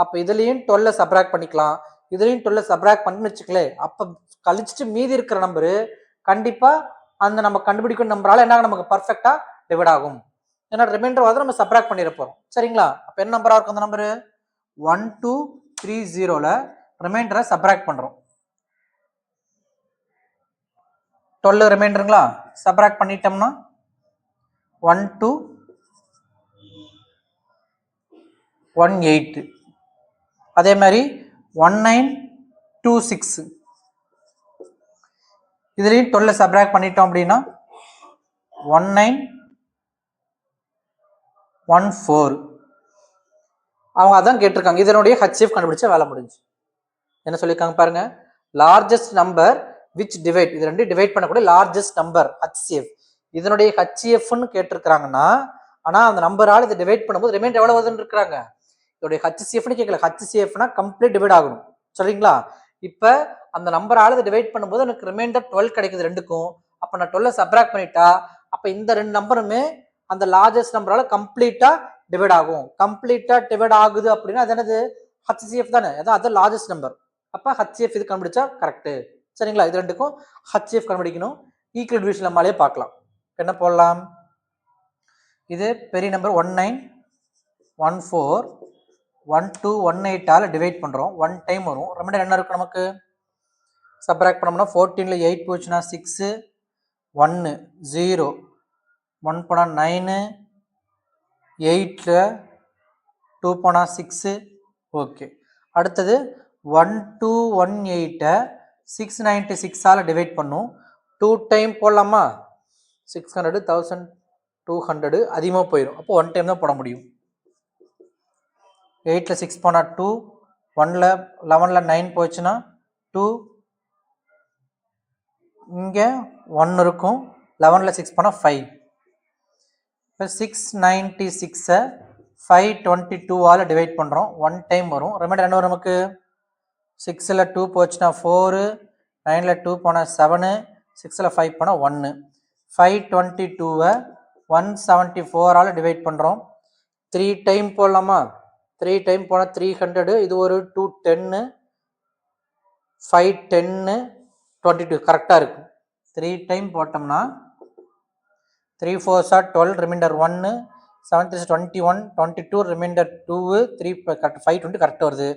அப்போ இதுலேயும் 12 சப்ராக்ட் பண்ணிக்கலாம், இதுலேயும் 12 சப்ராக்ட் பண்ணி வச்சுக்கலே. அப்போ கழிச்சுட்டு மீதி இருக்கிற நம்பரு கண்டிப்பாக அந்த நம்ம கண்டுபிடிக்கிற நம்பரால் என்ன நமக்கு பர்ஃபெக்டாக டிவைட் ஆகும். ஏன்னா ரிமைண்டர் வந்து நம்ம சப்ராக்ட் பண்ணியிருப்போம். சரிங்களா? அப்போ என்ன நம்பராக இருக்கும் அந்த நம்பரு? 1230ல் ரிமைண்டரை சப்ராக்ட் பண்ணுறோம். 12 ரிமைண்டருங்களா? சப்ராக்ட் பண்ணிட்டோம்னா 1218. அதே மாதிரி 1926 இதுலேயும் 12 சப்ராக்ட் பண்ணிட்டோம் அப்படின்னா 1914. அவங்க அதான் கேட்டிருக்காங்க. இதனுடைய HCF கண்டுபிடிச்சா வேலை முடிஞ்சு. என்ன சொல்லியிருக்காங்க பாருங்க, லார்ஜஸ்ட் நம்பர் விச் டிவைட், இது ரெண்டு டிவைட் பண்ணக்கூடிய லார்ஜஸ்ட் நம்பர் HCF. இதனுடைய HCFன்னு கேட்டிருக்கிறாங்கன்னா, ஆனால் அந்த நம்பரால் இதை டிவைட் பண்ணும்போது ரிமைண்டர் எவ்வளோ வருதுன்னு இருக்கிறாங்க. இதோடைய HCFன்னு கேட்கல, HCFனா கம்ப்ளீட் டிவைட் ஆகணும். சரிங்களா? இப்போ அந்த நம்பரால் இதை டிவைட் பண்ணும்போது எனக்கு ரிமைண்டர் 12 கிடைக்குது ரெண்டுக்கும். அப்போ நான் 12 சப்ராக்ட் பண்ணிட்டா அப்போ இந்த ரெண்டு நம்பருமே அந்த லார்ஜஸ்ட் நம்பரால் கம்ப்ளீட்டாக டிவைட் ஆகும். கம்ப்ளீட்டாக டிவைட் ஆகுது அப்படின்னா அது என்னது? HCF தானே. அதான் அது லார்ஜஸ்ட் நம்பர். அப்போ HCF இது கண்டுபிடிச்சா கரெக்டு. சரிங்களா? இது ரெண்டுக்கும் HCF கண்டுபிடிக்கணும். ஈக்குவல் டிவிஷன் நம்மளாலே பார்க்கலாம். என்ன போடலாம்? இது பெரிய நம்பர் 1914 1218ஆல் டிவைட் பண்ணுறோம். 1 டைம் வரும். ரிமைண்டர் என்ன இருக்கும் நமக்கு? சப்ராக்ட் பண்ணோம்னா 14ல் 8 போச்சுன்னா 6, 1 0, 1 போனால் 9, 8ல் 2 போனால் 6. ஓகே. அடுத்தது 1218-ஐ 696ஆல் டிவைட் பண்ணும். 2 டைம் போடலாமா? 600, 1200 அதிகமாக போயிடும். அப்போ 1 டைம் தான் போட முடியும். 8ல் 6 போனால் 2, 1ல் 11ல் 9 போச்சுன்னா 2, இங்கே 1 இருக்கும். 11ல் 6 போனால் 5. இப்போ 696-ஐ 522ஆல் டிவைட் பண்ணுறோம். 1 டைம் வரும். ரிமைண்டர் என்ன வரும் நமக்கு? 6ல் 2 போச்சுன்னா 4, 9ல் 2 போனால் 7, 6ல் 5 போனால் 1. 522-ஐ 174ஆல் டிவைட் பண்ணுறோம். 3 டைம் போடலாமா? 3 டைம் போனால் 300. இது ஒரு 210, 510, 22 கரெக்டாக இருக்கும். 3 டைம் போட்டோம்னா 3 4s are 12, reminder 1, 7 3s 21, 22, reminder 2, 3 520 கரெக்டாக வருது.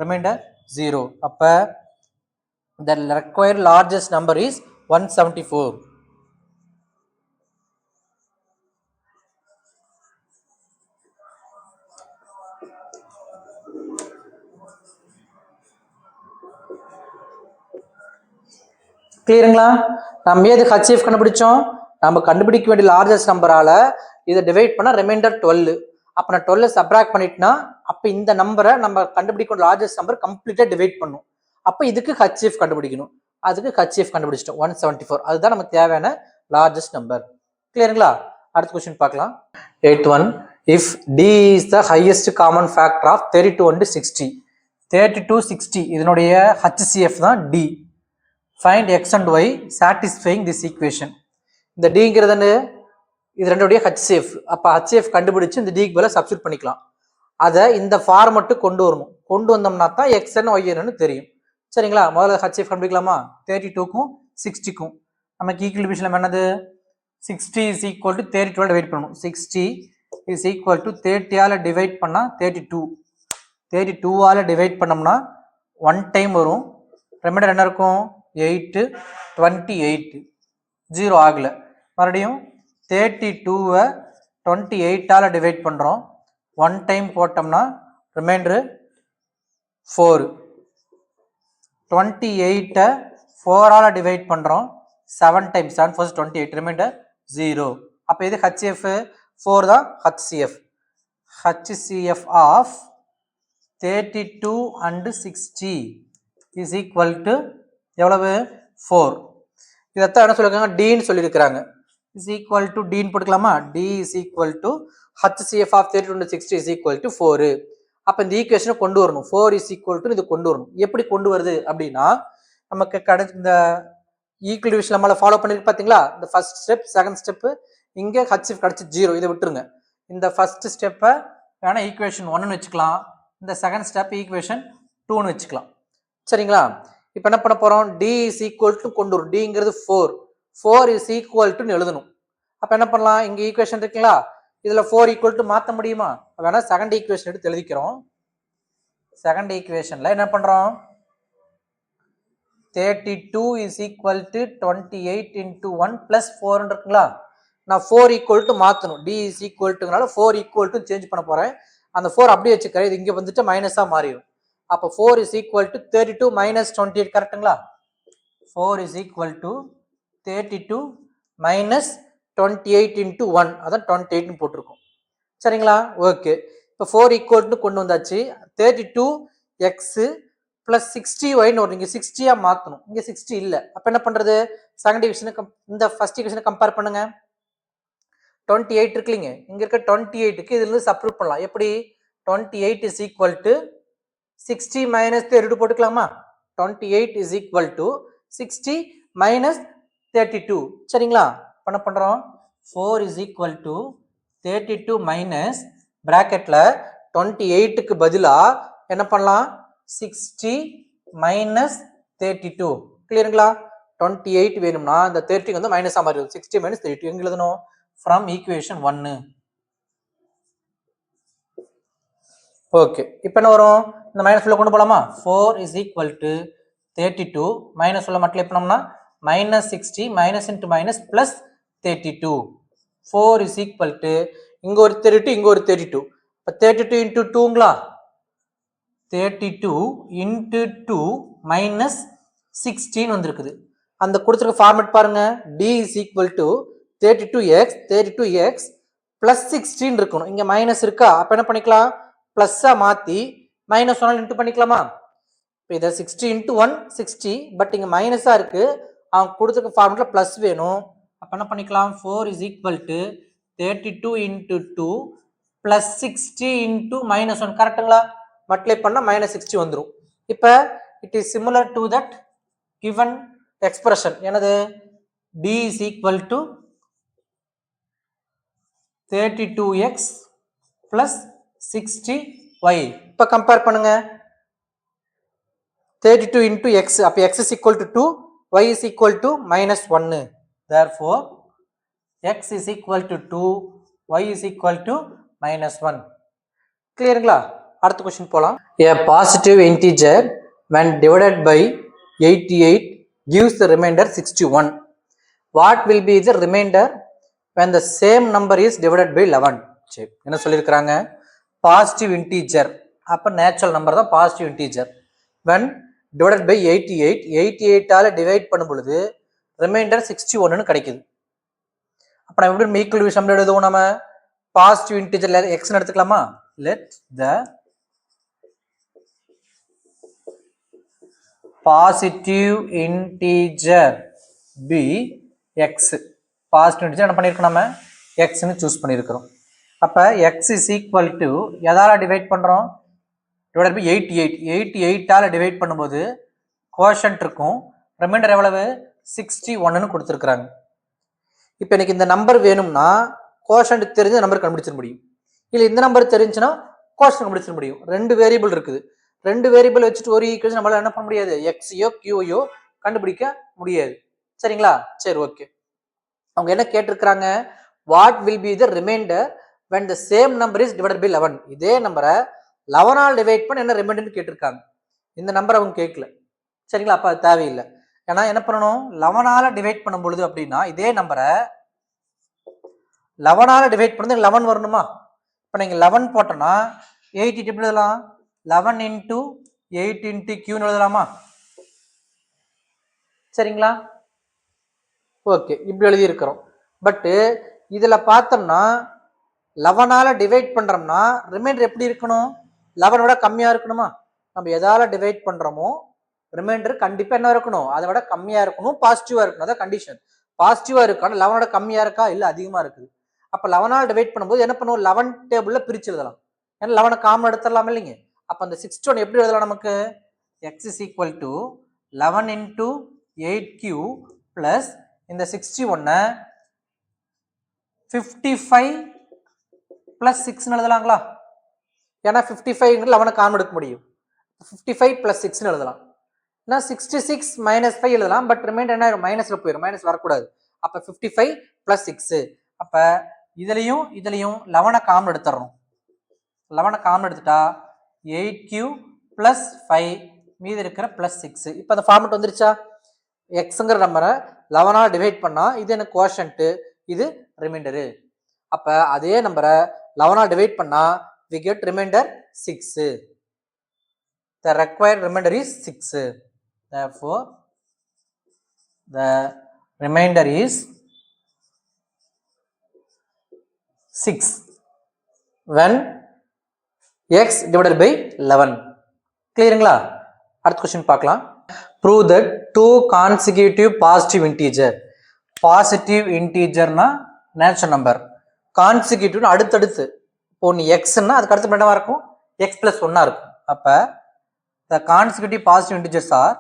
ரிமைண்டர் 0. அப்போ the required largest number is 174. கிளியருங்களா? நம்ம ஏது HCF கண்டுபிடிச்சோம்? நம்ம கண்டுபிடிக்க வேண்டிய லார்ஜஸ்ட் நம்பரால் இதை டிவைட் பண்ணால் ரிமைண்டர் 12. அப்போ நான் 12 சப்ராக்ட் பண்ணிட்டுனா அப்போ இந்த நம்பரை நம்ம கண்டுபிடிக்க லார்ஜஸ்ட் நம்பர் கம்ப்ளீட்டாக டிவைட் பண்ணும். அப்போ இதுக்கு HCF கண்டுபிடிக்கணும். அதுக்கு HCF கண்டுபிடிச்சிட்டோம் 174. அதுதான் நமக்கு தேவையான லார்ஜஸ்ட் நம்பர். கிளியருங்களா? அடுத்த கொஸ்டின் பார்க்கலாம். 8th one, if D is the highest common factor of 32 and 60. 32, 60 இதனுடைய HCF தான் D. Find x and y satisfying this equation. இந்த Dங்கிறது இது ரெண்டுடைய HCF. அப்போ HCF கண்டுபிடிச்சு இந்த Dக்கு பதிலாக சப்ஸ்டிட் பண்ணிக்கலாம். அதை இந்த ஃபார்மட்டு கொண்டு வரணும். கொண்டு வந்தோம்னா தான் எக்ஸ் என்ன ஒய் என்னன்னு தெரியும். சரிங்களா? முதல்ல HCF கண்டுபிடிக்கலாமா? 32க்கும் 60க்கும் நமக்கு ஈக்குவல் டிவிஷன் என்னது? 60 is equal to 32 டிவைட் பண்ணணும். 60 is equal to 30ஆல் டிவைட் பண்ணால் 32. 32ஆல் டிவைட் பண்ணோம்னா 1 டைம் வரும். ரிமைண்டர் என்ன இருக்கும்? 8, 28, 0 ஆகலை. மறுபடியும் 32-ஐ 28ஆல் டிவைட் பண்ணுறோம். 1 டைம் போட்டோம்னா ரிமைண்டர் 4. 28 4ஆல் டிவைட் பண்ணுறோம் 7 டைம்ஸ் 7 ஃபர்ஸ்ட் 28 ரிமைண்டர் 0. அப்போ இது HCF 4 தான் HCF of 32 and 60 is equal to எவ்வளவு 4. இதைத்தான் என்ன சொல்லியிருக்காங்க Dன்னு சொல்லியிருக்கிறாங்க. is equal to Dன்னு போட்டுக்கலாமா? D is equal to HCF of 32 and 60 is equal to 4. அப்போ இந்த ஈக்குவேஷனை கொண்டு வரணும். 4 is equal to இது கொண்டு வரணும். எப்படி கொண்டு வருது அப்படின்னா நமக்கு இந்த ஈக்குவல் டிவிஷன் நம்மள ஃபாலோ பண்ணிருக்கு பார்த்தீங்களா? இந்த ஃபர்ஸ்ட் ஸ்டெப் செகண்ட் ஸ்டெப்பு இங்கே HCF கிடச்சி 0 இதை விட்டுருங்க. இந்த ஃபர்ஸ்ட் ஸ்டெப்பை வேணா ஈக்குவேஷன் 1ன்னு வச்சுக்கலாம். இந்த செகண்ட் ஸ்டெப் ஈக்குவேஷன் 2ன்னு வச்சுக்கலாம். சரிங்களா? இப்போ என்ன பண்ண போகிறோம்? D is equal to கொண்டு வரும். Dங்கிறது 4 is equal to எழுதணும். அப்போ என்ன பண்ணலாம்? இங்கே ஈக்குவேஷன் இருக்குங்களா? இதில் 4 ஈக்குவல் டு மாற்ற முடியுமா? வேணா செகண்ட் ஈக்குவேஷன் எடுத்து எழுதிக்கிறோம். செகண்ட் ஈக்குவேஷனில் என்ன பண்ணுறோம்? 32 is equal to 28 into 1 plus 4 இருக்குங்களா? நான் 4 ஈக்குவல் டு மாற்றணும். D is equal டுனால 4 equal to change பண்ண போகிறேன். அந்த 4 அப்படியே வச்சுக்கிறேன். இது இங்கே வந்துட்டு மைனஸாக மாறிடும். அப்போ 4 is equal to 32 minus 28 கரெக்டுங்களா? 4 is equal to 32 minus 28 into 1 அதான் 28ன்னு போட்டிருக்கோம். சரிங்களா? ஓகே. இப்போ 4 ஈக்குவல் டு கொண்டு வந்தாச்சு. 32x plus 60yன்னு வரும். இங்கே 60யாக மாற்றணும். இங்கே 60 இல்லை. அப்போ என்ன பண்ணுறது? செகண்ட் ஈக்குவேஷனை இந்த ஃபர்ஸ்ட் ஈக்குவேஷனை கம்பேர் பண்ணுங்க. 28 இருக்குல்லைங்க, இங்கே இருக்க 28க்கு இதுலேருந்து சப்ஸ்டிட்யூட் பண்ணலாம். எப்படி? 28 is equal to 60 minus 32 போட்டுக்கலாமா? 28 is equal to 60 minus 32. சரிங்களா? பண்ண பண்ணுறோம் 4 is equal to 32 minus பிராக்கெட்டில் 28க்கு பதிலாக என்ன பண்ணலாம்? 60 minus 32. கிளியருங்களா? 28 வேணும்னா இந்த 30 வந்து மைனஸாக மாறிடும். 60 minus 32 எங்கே எழுதணும்? From equation 1. ஓகே. இப்போ என்ன வரும்? இந்த மைனஸ் உள்ள கொண்டு போகலாமா? 4 is equal to 32 மைனஸ் உள்ள மட்டும் பண்ணோம்னா minus 60 minus into minus plus 32. 4 is equal to இங்கே ஒரு 32 இங்கே ஒரு 32. இப்போ 32 into 2ங்களா? 32 into 2 minus 16 வந்துருக்குது. அந்த கொடுத்துருக்க ஃபார்மேட் பாருங்க. D is equal to 32x plus 16 இருக்கணும். இங்கே மைனஸ் இருக்கா? அப்போ என்ன பண்ணிக்கலாம்? ப்ளஸ்ஸாக மாற்றி மைனஸ் 1 இன்ட்டு பண்ணிக்கலாமா? இப்போ இதை 60 into 1 60, பட் இங்கே மைனஸாக இருக்குது. அவங்க கொடுத்துருக்க ஃபார்முலா ப்ளஸ் வேணும். அப்போ என்ன பண்ணிக்கலாம்? 4 is equal to 32 into 2 plus 60 into minus 1 கரெக்டுங்களா? மல்டிப்ளை பண்ணால் மைனஸ் 60 வந்துடும். இப்போ it is similar to that given expression. எனது D is equal to 32x plus 60y. இப்போ கம்பேர் பண்ணுங்க. 32 into x, அப்போ x is equal to 2, y is equal to minus 1. Therefore, x is equal to 2, y is equal to minus 1. கிளியருங்களா? அடுத்த கொஸ்டின் போகலாம். A positive integer when divided by 88 gives the remainder 61. What will be the remainder when the same number is divided by 11? சரி, என்ன சொல்லியிருக்கிறாங்க? பாசிட்டிவ் இன்டீஜர், அப்போ நேச்சுரல் நம்பர் தான் positive integer. when divided by 88, 88ஆல் டிவைட் பண்ணும் பொழுது ரிமைண்டர் 61ன்னு கிடைக்குது. அப்போ நம்ம எப்படி ஈக்குவல் டிவிஷன் எழுதுவோம்? நம்ம பாசிட்டிவ் இன்டீஜர் எக்ஸ்ன்னு எடுத்துக்கலாமா? Let the positive integer be x. Positive integer என்ன பண்ணியிருக்கோம்? நம்ம எக்ஸ்ன்னு சூஸ் பண்ணியிருக்கிறோம். அப்போ எக்ஸ் இஸ் ஈக்குவல் டு எதால் டிவைட் பண்ணுறோம்? Divide by 88. 88ஆல் டிவைட் பண்ணும்போது கோஷன்ட் இருக்கும். ரிமைண்டர் எவ்வளவு? 61ன்னு கொடுத்துருக்குறாங்க. இப்போ எனக்கு இந்த நம்பர் வேணும்னா கோஷன்ட் தெரிஞ்ச நம்பர் கண்டுபிடிச்சிட முடியும். இல்லை இந்த நம்பர் தெரிஞ்சுன்னா கோஷன் கண்டுபிடிச்சிட முடியும். 2 வேரியபிள் இருக்குது. 2 வேரியபிள் வச்சுட்டு ஒரு ஈக்குவேஷன் நம்மளால என்ன பண்ண முடியாது? எக்ஸையோ கியூயோ கண்டுபிடிக்க முடியாது. சரிங்களா? சரி, ஓகே. அவங்க என்ன கேட்டிருக்கிறாங்க? What will be the reminder when the same number is divided by 11. இதே நம்பரை 11ஆல் டிவைட் பண்ண என்ன ரிமைண்டர்னு கேட்டிருக்காங்க. இந்த நம்பர் அவங்க கேட்கல. சரிங்களா? அப்போ அது தேவையில்லை. ஏன்னா என்ன பண்ணணும்? 11ஆல் டிவைட் பண்ணும் பொழுது அப்படின்னா இதே நம்பரை 11ஆல் டிவைட் பண்ணது 11 வரணுமா? இப்போ நீங்கள் 11 போட்டோன்னா 8 எப்படி எழுதலாம்? 11 into 8 into Qன்னு எழுதலாமா? சரிங்களா? ஓகே, இப்படி எழுதி இருக்கிறோம். பட்டு இதில் பார்த்தோம்னா 11ஆல் டிவைட் பண்ணுறோம்னா ரிமைண்டர் எப்படி இருக்கணும்? 11 விட கம்மியாக இருக்கணுமா? நம்ம எதால் டிவைட் பண்ணுறோமோ ரிமைண்டர் கண்டிப்பாக என்ன இருக்கணும்? அதை விட கம்மியாக இருக்கணும், பாசிட்டிவாக இருக்கணும். அதான் கண்டிஷன். பாசிட்டிவாக இருக்கான 11ஓட கம்மியாக இருக்கா? இல்லை, அதிகமாக இருக்குது. அப்போ 11ஆல் டிவைட் பண்ணும்போது என்ன பண்ணுவோம்? 11 டேபிளில் பிரித்து எழுதலாம். ஏன்னா 11 காமன் எடுத்துடலாம் இல்லைங்க. அப்போ அந்த 61 எப்படி எழுதலாம் நமக்கு? x is equal to 11 into 8q plus இந்த 61 55 plus 6 எழுதலாங்களா? ஏன்னா 55 11 காமன் எடுக்க முடியும். 55 plus 6 எழுதலாம். 66 minus 5 எழுதலாம். பட் ரிமைண்டர் என்ன ஆயிரும்? மைனஸ்ல போயிடும். மைனஸ் வரக்கூடாது. அப்போ 55 plus 6. அப்போ இதுலையும் 11 காமன் எடுத்துறோம். 11 காமன் எடுத்துட்டா 8q plus 5 மீதி இருக்கிற plus 6. இப்போ அந்த ஃபார்மெட் வந்துருச்சா? எக்ஸுங்கிற நம்பரை 11ஆல் டிவைட் பண்ணா இது எனக்கு கோஷன்ட்டு, இது ரிமைண்டரு. அப்போ அதே நம்பரை 11ஆல் டிவைட் பண்ணா we get remainder 6. The required remainder is 6. Therefore, the remainder is 6 when x divided by 11. கிளியருங்களா? அடுத்த கொஸ்டின் பார்க்கலாம். Prove that two consecutive positive integer. Positive இன்டீஜர்னா நேச்சுரல் நம்பர், கான்சிக்யூட்டிவ்னா அடுத்தடுத்து. இப்போ நீ எக்ஸ்ன்னா அதுக்கு அடுத்து என்னவா இருக்கும்? எக்ஸ் பிளஸ் ஒன்னா இருக்கும். அப்போ the consecutive positive integers are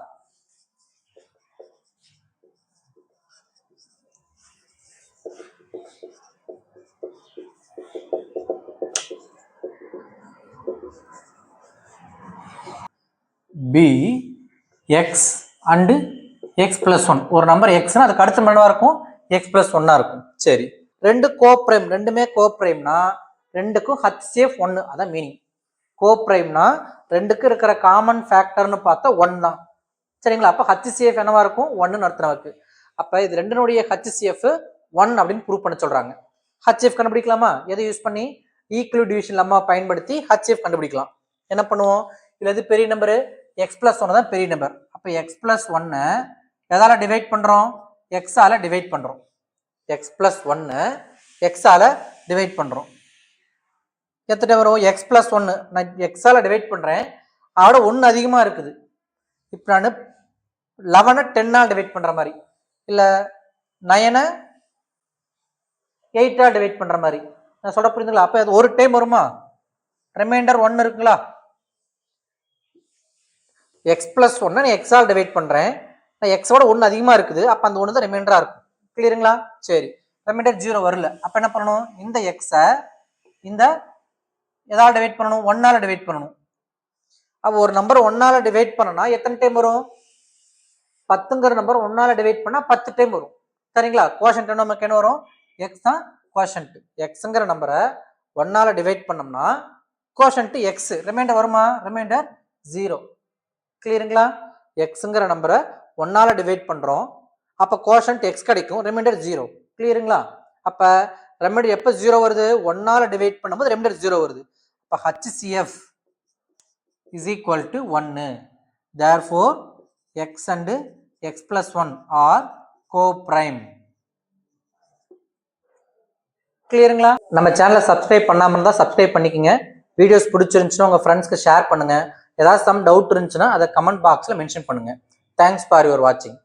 b x and x plus 1. ஒரு நம்பர் எக்ஸ்னா அதுக்கு அடுத்து என்னவா இருக்கும்? எக்ஸ் பிளஸ் ஒன்னா இருக்கும். சரி, ரெண்டு கோப்ரைம், ரெண்டுமே கோப்ரைம்னா ரெண்டுக்கும் HCF 1. அதான் மீனிங். கோப்ரைம்னா ரெண்டுக்கு இருக்கிற காமன் ஃபேக்டர்னு பார்த்தா 1 தான். சரிங்களா? அப்போ HCF என்னவா இருக்கும்? 1ன்னு அர்த்தம் இருக்கு. அப்போ இது ரெண்டுனுடைய HCF 1 அப்படின்னு ப்ரூவ் பண்ண சொல்றாங்க. HCF கண்டுபிடிக்கலாமா? எதை யூஸ் பண்ணி? ஈக்குவல் டிவிஷன் லம்மா பயன்படுத்தி HCF கண்டுபிடிக்கலாம். என்ன பண்ணுவோம்? இதுல எது பெரிய நம்பரு? எக்ஸ் பிளஸ் 1 தான் பெரிய நம்பர். அப்போ எக்ஸ் பிளஸ் 1 எதால டிவைட் பண்றோம்? எக்ஸால டிவைட் பண்றோம். எக்ஸ் பிளஸ் 1 எக்ஸால டிவைட் பண்றோம். எத்தனை வரும்? எக்ஸ் பிளஸ் 1 நான் எக்ஸால டிவைட் பண்றேன், அதோட 1 அதிகமா இருக்குது. இப்போ நான் 11 10ஆல் டிவைட் பண்ற மாதிரி, இல்ல 9 8ஆல் டிவைட் பண்ற மாதிரி நான் சொல்ல புரியுதுங்களா? அப்போ அது ஒரு டைம் வருமா? ரிமைண்டர் 1 இருக்குங்களா? எக்ஸ் பிளஸ் 1 நான் எக்ஸால் டிவைட் பண்றேன், நான் எக்ஸோட 1 அதிகமா இருக்குது. அப்போ அந்த 1 தான் ரிமைண்டரா இருக்கும். கிளியருங்களா? சரி, ரிமைண்டர் 0 வரல. அப்போ என்ன பண்ணணும்? இந்த எக்ஸை இந்த எதால் டிவைட் பண்ணணும்? 1ஆல் டிவைட் பண்ணணும். அப்போ ஒரு நம்பர் 1ஆல் டிவைட் பண்ணனா எத்தனை டைம் வரும்? 10ங்கிற நம்பர் 1ஆல் டிவைட் பண்ணா 10 டைம் வரும். சரிங்களா? கோஷன்ட் நமக்கு என்ன வரும்? எக்ஸ் தான் கோஷன்ட். எக்ஸுங்கிற நம்பரை 1ஆல் டிவைட் பண்ணோம்னா கோஷன்ட் எக்ஸ், ரிமைண்டர் வருமா? ரிமைண்டர் 0. கிளியருங்களா? எக்ஸுங்கிற நம்பரை 1ஆல் டிவைட் பண்றோம், அப்போ கோஷன்ட் எக்ஸ் கிடைக்கும், ரிமைண்டர் 0. கிளியருங்களா? அப்போ ரிமைண்டர் எப்போ 0 வருது? 1ஆல் டிவைட் பண்ணும்போது ரிமைண்டர் 0 வருது. அப்போ HCF is equal to 1. Therefore, x and x plus 1 are co-prime. கிளியருங்களா? நம்ம சேனலை சப்ஸ்கிரைப் பண்ணாமல் இருந்தால் சப்ஸ்கிரைப் பண்ணிக்கோங்க. வீடியோஸ் பிடிச்சிருந்துச்சுன்னா உங்கள் ஃப்ரெண்ட்ஸ்க்கு ஷேர் பண்ணுங்கள். ஏதாவது சம் டவுட் இருந்துச்சுன்னா அதை கமெண்ட் பாக்ஸில் மென்ஷன் பண்ணுங்கள். தேங்க்ஸ் ஃபார் யுவர் வாட்சிங்.